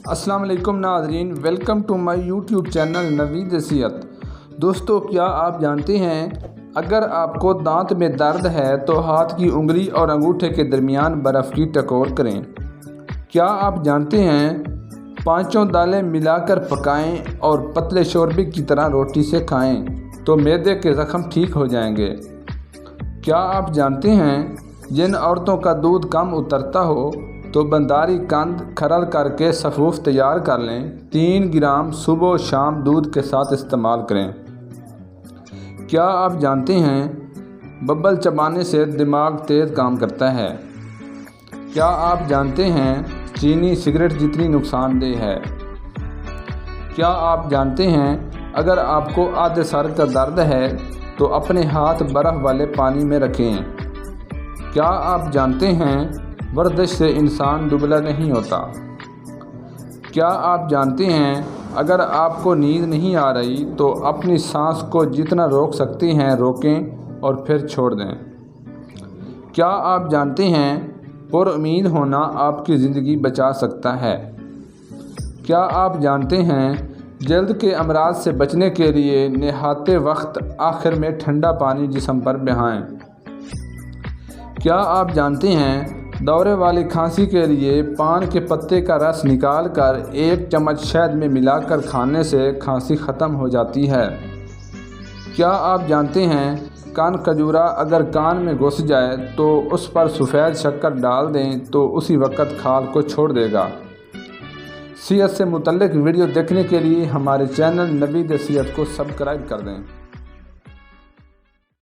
अस्सलाम वालेकुम नाज़रीन, welcome to my YouTube channel Naveed Sehat. दोस्तों, क्या आप जानते हैं अगर आपको दांत में दर्द है तो हाथ की उंगली और अंगूठे के दरमियान बर्फ़ की टकोर करें। क्या आप जानते हैं पांचों दालें मिलाकर पकाएं और पतले शोरबे की तरह रोटी से खाएं तो मैदे के ज़ख्म ठीक हो जाएंगे। क्या आप जानते हैं जिन औरतों का दूध कम उतरता हो तो बंदारी कंद खरल करके सफ़ूफ तैयार कर लें। 3 ग्राम सुबह शाम दूध के साथ इस्तेमाल करें। क्या आप जानते हैं बब्बल चबाने से दिमाग तेज़ काम करता है। क्या आप जानते हैं चीनी सिगरेट जितनी नुकसानदेह है। क्या आप जानते हैं अगर आपको आधे सर का दर्द है तो अपने हाथ बर्फ़ वाले पानी में रखें। क्या आप जानते हैं वर्जिश से इंसान दुबला नहीं होता। क्या आप जानते हैं अगर आपको नींद नहीं आ रही तो अपनी सांस को जितना रोक सकते हैं रोकें और फिर छोड़ दें। क्या आप जानते हैं पुरुम्मीद होना आपकी ज़िंदगी बचा सकता है। क्या आप जानते हैं जल्द के अमराज से बचने के लिए नहाते वक्त आखिर में ठंडा पानी जिस्म पर बहाएं। क्या आप जानते हैं दौरे वाली खांसी के लिए पान के पत्ते का रस निकाल कर 1 चम्मच शहद में मिलाकर खाने से खांसी ख़त्म हो जाती है। क्या आप जानते हैं कान खजूरा अगर कान में घुस जाए तो उस पर सफ़ेद शक्कर डाल दें तो उसी वक्त खाल को छोड़ देगा। सेहत से मुतल्लिक़ वीडियो देखने के लिए हमारे चैनल नवीद सेहत को सब्सक्राइब कर दें।